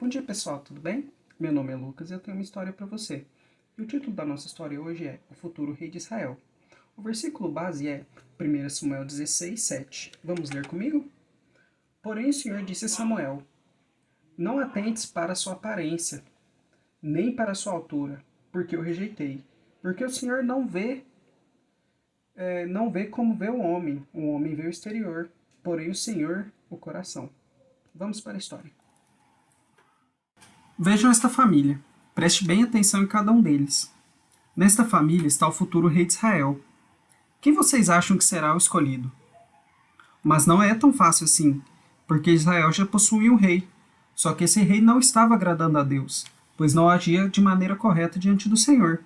Bom dia pessoal, tudo bem? Meu nome é Lucas e eu tenho uma história para você. E o título da nossa história hoje é O Futuro Rei de Israel. O versículo base é 1 Samuel 16, 7. Vamos ler comigo? Porém o Senhor disse a Samuel: Não atentes para a sua aparência, nem para a sua altura, porque eu rejeitei. Porque o Senhor não vê como vê o homem vê o exterior, porém o Senhor o coração. Vamos para a história. Vejam esta família. Preste bem atenção em cada um deles. Nesta família está o futuro rei de Israel. Quem vocês acham que será o escolhido? Mas não é tão fácil assim, porque Israel já possuía um rei. Só que esse rei não estava agradando a Deus, pois não agia de maneira correta diante do Senhor.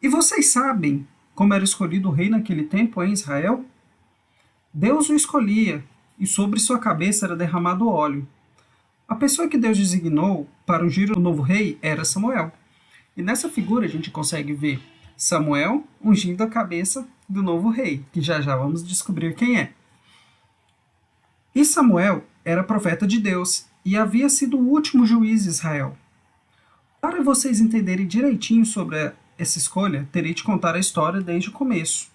E vocês sabem como era escolhido o rei naquele tempo em Israel? Deus o escolhia, e sobre sua cabeça era derramado óleo. A pessoa que Deus designou para ungir o novo rei era Samuel. E nessa figura a gente consegue ver Samuel ungindo a cabeça do novo rei, que já já vamos descobrir quem é. E Samuel era profeta de Deus e havia sido o último juiz de Israel. Para vocês entenderem direitinho sobre essa escolha, terei de contar a história desde o começo.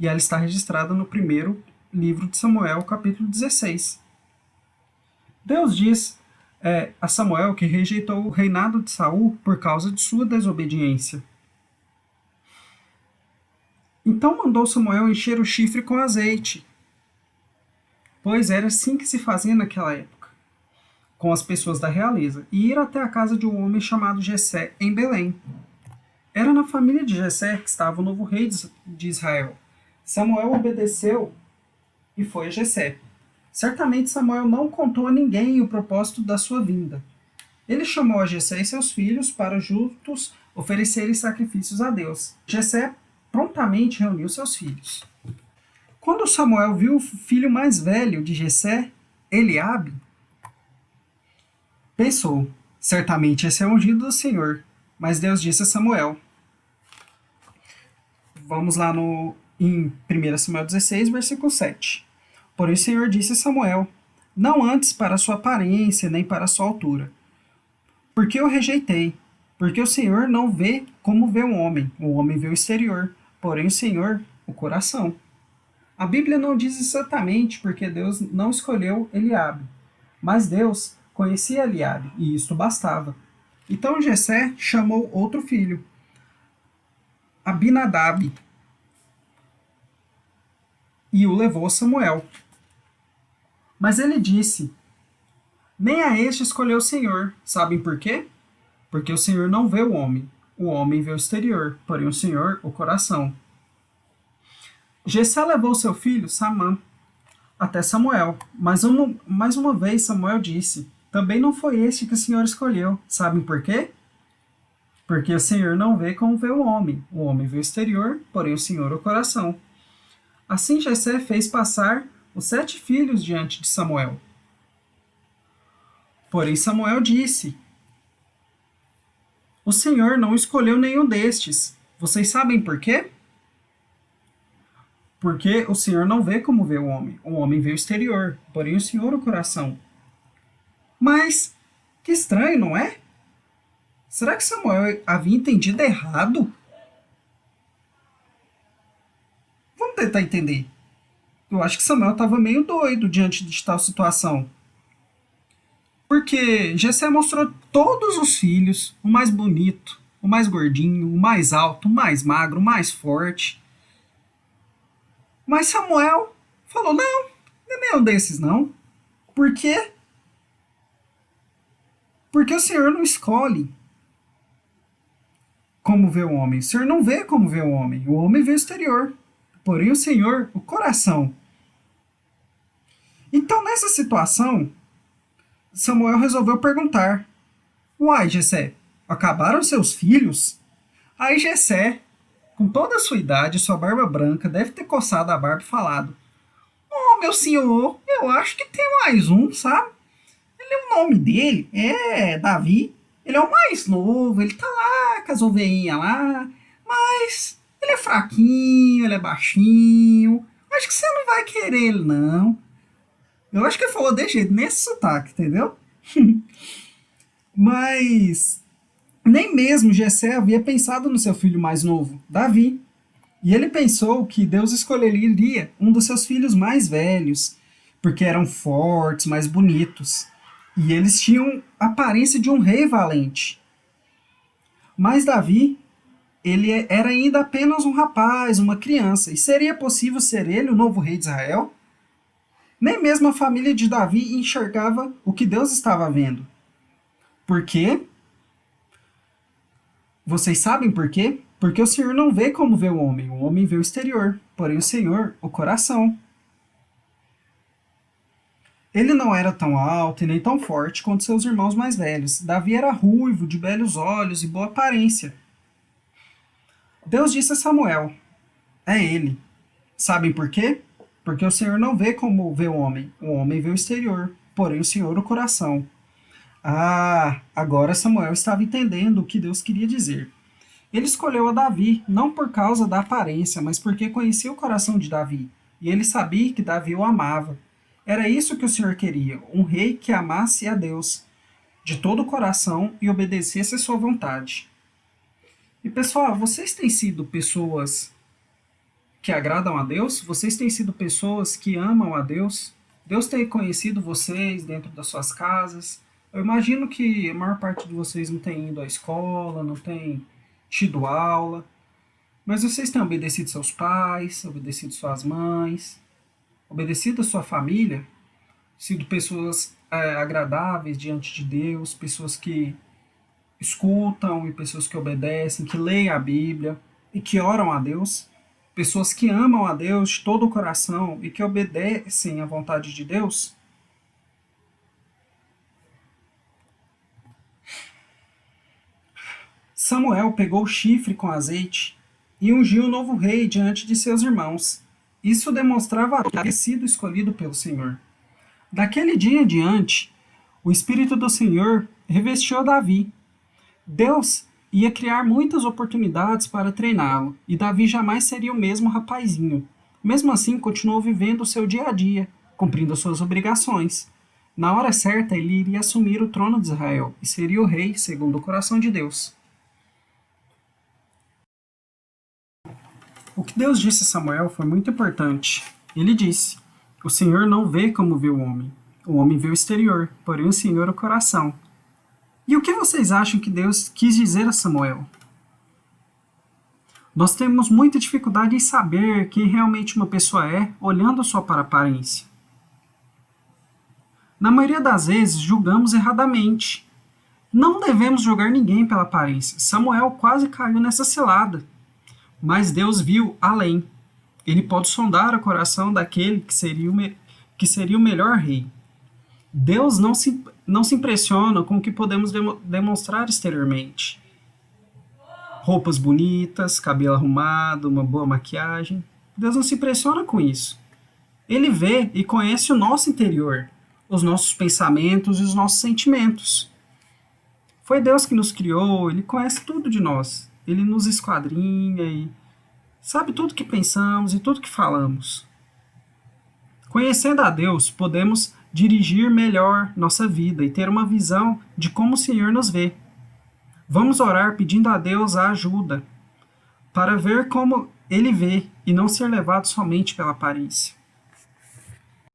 E ela está registrada no primeiro livro de Samuel, capítulo 16. Deus diz a Samuel que rejeitou o reinado de Saul por causa de sua desobediência. Então mandou Samuel encher o chifre com azeite, pois era assim que se fazia naquela época, com as pessoas da realeza, e ir até a casa de um homem chamado Jessé, em Belém. Era na família de Jessé que estava o novo rei de Israel. Samuel obedeceu e foi a Jessé. Certamente Samuel não contou a ninguém o propósito da sua vinda. Ele chamou a Jessé e seus filhos para juntos oferecerem sacrifícios a Deus. Jessé prontamente reuniu seus filhos. Quando Samuel viu o filho mais velho de Jessé, Eliabe, pensou: certamente esse é o ungido do Senhor. Mas Deus disse a Samuel. Vamos lá em 1 Samuel 16, versículo 7. Porém o Senhor disse a Samuel: Não antes para a sua aparência, nem para a sua altura. Porque eu rejeitei. Porque o Senhor não vê como vê o homem vê o exterior, porém o Senhor, o coração. A Bíblia não diz exatamente porque Deus não escolheu Eliabe, mas Deus conhecia Eliabe, e isto bastava. Então Jessé chamou outro filho, Abinadab, e o levou a Samuel. Mas ele disse: Nem a este escolheu o Senhor. Sabem por quê? Porque o Senhor não vê o homem vê o exterior, porém o Senhor o coração. Jessé levou seu filho, Samã, até Samuel, mas mais uma vez Samuel disse: Também não foi este que o Senhor escolheu. Sabem por quê? Porque o Senhor não vê como vê o homem vê o exterior, porém o Senhor o coração. Assim Jessé fez passar os 7 filhos diante de Samuel. Porém Samuel disse: O Senhor não escolheu nenhum destes. Vocês sabem por quê? Porque o Senhor não vê como vê o homem vê o exterior, porém o Senhor o coração. Mas, que estranho, não é? Será que Samuel havia entendido errado? Vamos tentar entender. Eu acho que Samuel estava meio doido diante de tal situação. Porque Jessé mostrou todos os filhos, o mais bonito, o mais gordinho, o mais alto, o mais magro, o mais forte. Mas Samuel falou: não é nenhum desses não. Por quê? Porque o Senhor não escolhe como vê o homem. O Senhor não vê como vê o homem vê o exterior. Porém o Senhor, o coração. Então nessa situação, Samuel resolveu perguntar: Uai, Jessé, acabaram seus filhos? Aí Jessé, com toda a sua idade, sua barba branca, deve ter coçado a barba e falado: Oh, meu senhor, eu acho que tem mais um, sabe? O nome dele é Davi. Ele é o mais novo, ele tá lá com as ovelhinhas lá, mas ele é fraquinho, ele é baixinho. Acho que você não vai querer ele, não. Eu acho que ele falou desse jeito, nesse sotaque, entendeu? Mas nem mesmo Jessé havia pensado no seu filho mais novo, Davi. E ele pensou que Deus escolheria um dos seus filhos mais velhos, porque eram fortes, mais bonitos. E eles tinham a aparência de um rei valente. Mas Davi, ele era ainda apenas um rapaz, uma criança. E seria possível ser ele o novo rei de Israel? Nem mesmo a família de Davi enxergava o que Deus estava vendo. Por quê? Vocês sabem por quê? Porque o Senhor não vê como vê o homem vê o exterior, porém o Senhor, o coração. Ele não era tão alto e nem tão forte quanto seus irmãos mais velhos. Davi era ruivo, de belos olhos e boa aparência. Deus disse a Samuel: é ele. Sabem por quê? Porque o Senhor não vê como vê o homem vê o exterior, porém o Senhor o coração. Ah, agora Samuel estava entendendo o que Deus queria dizer. Ele escolheu a Davi, não por causa da aparência, mas porque conhecia o coração de Davi, e ele sabia que Davi o amava. Era isso que o Senhor queria, um rei que amasse a Deus de todo o coração e obedecesse a sua vontade. E pessoal, vocês têm sido pessoas que agradam a Deus? Vocês têm sido pessoas que amam a Deus? Deus tem conhecido vocês dentro das suas casas? Eu imagino que a maior parte de vocês não tem ido à escola, não tem tido aula, mas vocês têm obedecido seus pais, obedecido suas mães, obedecido a sua família, sido pessoas agradáveis diante de Deus, pessoas que escutam e pessoas que obedecem, que leem a Bíblia e que oram a Deus, pessoas que amam a Deus de todo o coração e que obedecem à vontade de Deus. Samuel pegou o chifre com azeite e ungiu o novo rei diante de seus irmãos. Isso demonstrava que havia sido escolhido pelo Senhor. Daquele dia em diante, o Espírito do Senhor revestiu Davi. Deus ia criar muitas oportunidades para treiná-lo, e Davi jamais seria o mesmo rapazinho. Mesmo assim, continuou vivendo o seu dia a dia, cumprindo as suas obrigações. Na hora certa, ele iria assumir o trono de Israel e seria o rei segundo o coração de Deus. O que Deus disse a Samuel foi muito importante. Ele disse: o Senhor não vê como vê o homem vê o exterior, porém o Senhor o coração. E o que vocês acham que Deus quis dizer a Samuel? Nós temos muita dificuldade em saber quem realmente uma pessoa é, olhando só para a aparência. Na maioria das vezes, julgamos erradamente. Não devemos julgar ninguém pela aparência. Samuel quase caiu nessa cilada. Mas Deus viu além. Ele pode sondar o coração daquele que seria o melhor rei. Deus não se impressiona com o que podemos demonstrar exteriormente. Roupas bonitas, cabelo arrumado, uma boa maquiagem. Deus não se impressiona com isso. Ele vê e conhece o nosso interior, os nossos pensamentos e os nossos sentimentos. Foi Deus que nos criou, Ele conhece tudo de nós. Ele nos esquadrinha e sabe tudo que pensamos e tudo que falamos. Conhecendo a Deus, podemos dirigir melhor nossa vida e ter uma visão de como o Senhor nos vê. Vamos orar pedindo a Deus a ajuda para ver como Ele vê e não ser levado somente pela aparência.